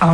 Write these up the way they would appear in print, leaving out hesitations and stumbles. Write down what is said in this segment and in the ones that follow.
لکھا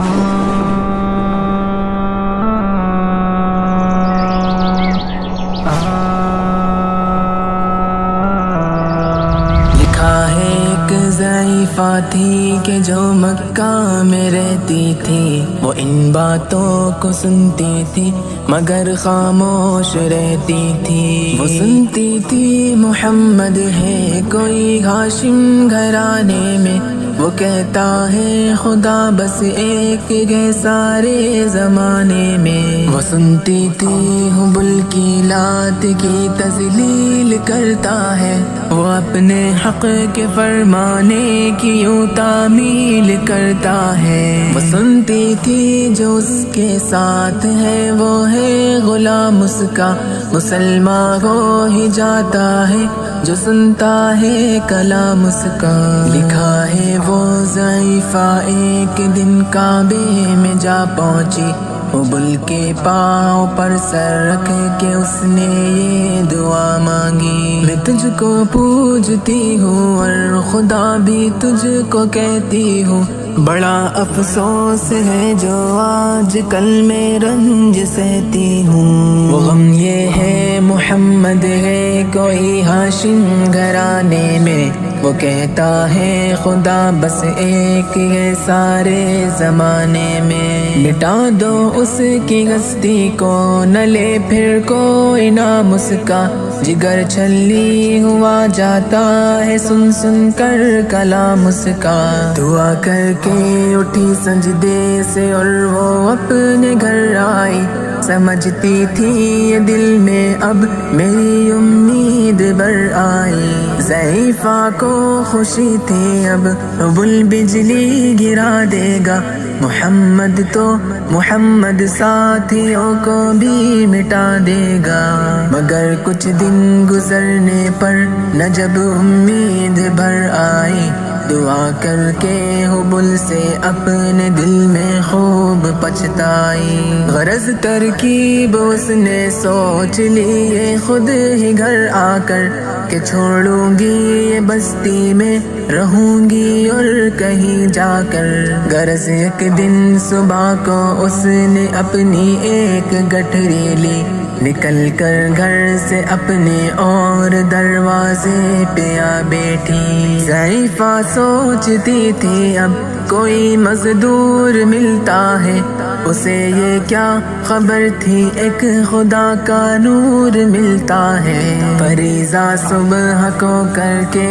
ہے ایک ضعیفہ تھی کہ جو مکہ میں رہتی تھی، وہ ان باتوں کو سنتی تھی مگر خاموش رہتی تھی۔ وہ سنتی تھی محمد ہے کوئی ہاشم گھرانے میں، وہ کہتا ہے خدا بس ایک ہے سارے زمانے میں۔ وہ سنتی تھی حبل کی لات کی تذلیل کرتا ہے، وہ اپنے حق کے فرمانے کی یوں تعمیل کرتا ہے۔ وہ سنتی تھی جو اس کے ساتھ ہے وہ ہے غلام اس کا، مسلمان ہو ہی جاتا ہے جو سنتا ہے کلام اس کا۔ لکھا ہے وہ ضعیفہ ایک دن کعبے میں جا پہنچی، حبل کے پاؤں پر سر رکھ کے اس نے یہ دعا مانگی، میں تجھ کو پوجتی ہوں اور خدا بھی تجھ کو کہتی ہوں، بڑا افسوس ہے جو آج کل میں رنج سہتی ہوں۔ وہ غم یہ ہے محمد ہے کوئی ہاشم گھرانے میں، وہ کہتا ہے خدا بس ایک ہے سارے زمانے میں۔ مٹا دو اس کی ہستی کو نہ لے پھر کوئی نام اس کا، جگر چھلی ہوا جاتا ہے سن سن کر کلام اس کا۔ دعا کر کے اٹھی سجدے سے اور وہ اپنے گھر آئی، سمجھتی تھی یہ دل میں اب میری امید بر آئی۔ ضعیفہ کو خوشی تھی اب حبل بجلی گرا دے گا، محمد تو محمد ساتھیوں کو بھی مٹا دے گا۔ مگر کچھ دن گزرنے پر نہ جب امید بھر آئی، دعا کر کے حبل سے اپنے دل میں خوب پچھتائی۔ غرض ترکیب اس نے سوچ لی یہ خود ہی گھر آ کر کہ چھوڑوں گی یہ بستی میں رہوں گی اور کہیں جا کر۔ غرض ایک دن صبح کو اس نے اپنی ایک گٹھری لی، نکل کر گھر سے اپنے اور دروازے پہ آ بیٹھی۔ ضعیفہ سوچتی تھی اب کوئی مزدور ملتا ہے، اسے یہ کیا خبر تھی ایک خدا کا نور ملتا ہے۔ فریضہ صبح کو کر کے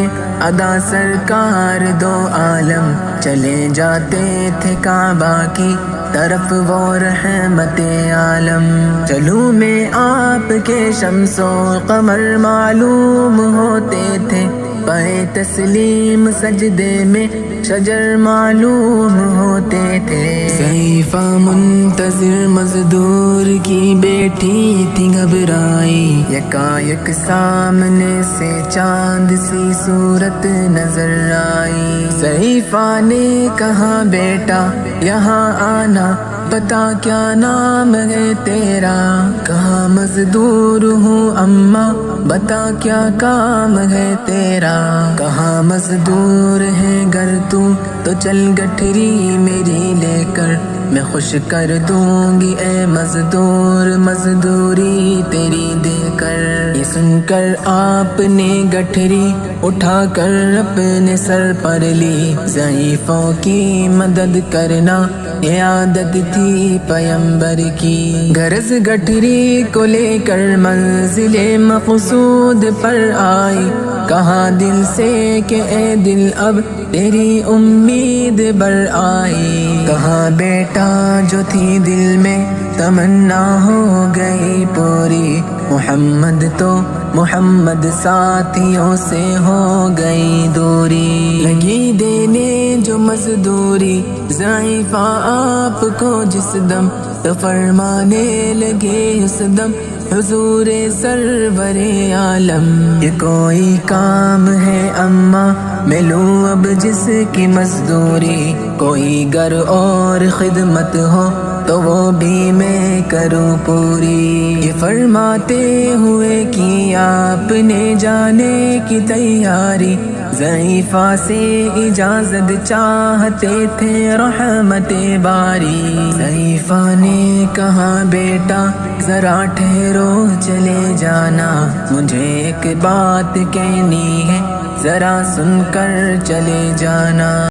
ادا سرکار دو عالم چلے جاتے تھے کعبہ کی طرف وہ رحمت عالم۔ چلوں میں آپ کے شمس و قمر معلوم ہوتے تھے، پائے تسلیم سجدے میں شجر معلوم ہوتے تھے۔ ضعیفہ منتظر مزدور کی بیٹی تھی گھبرائی، یکایک سامنے سے چاند سی صورت نظر آئی۔ ضعیفہ نے کہا بیٹا یہاں آنا، بتا کیا نام ہے تیرا؟ کہا مزدور ہوں اماں، بتا کیا کام ہے تیرا؟ کہا مزدور ہے گر تو چل گٹھری میری لے کر، میں خوش کر دوں گی اے مزدور مزدوری تیری دے کر۔ یہ سن کر آپ نے گٹھری اٹھا کر اپنے سر پر لی، ضعیفوں کی مدد کرنا یہ عادت تھی پیمبر کی۔ غرض گٹھری کو لے کر منزل مقصود پر آئی، کہا دل سے کہ اے دل اب تیری امید بر آئی۔ کہا بیٹا جو تھی دل میں تمنا ہو گئی پوری، محمد تو محمد ساتھیوں سے ہو گئی دوری۔ لگی دینے جو مزدوری ضعیفہ آپ کو جس دم، تو فرمانے لگے اس دم حضور سرور عالم۔ یہ کوئی کام ہے اماں میں لوں اب جس کی مزدوری، کوئی گر اور خدمت ہو تو وہ بھی میں کروں پوری۔ یہ فرماتے ہوئے کی آپ نے جانے کی تیاری، ضعیفہ سے اجازت چاہتے تھے رحمت باری، ضعیفہ نے کہا بیٹا ذرا ٹھہرو چلے جانا، مجھے ایک بات کہنی ہے ذرا سن کر چلے جانا۔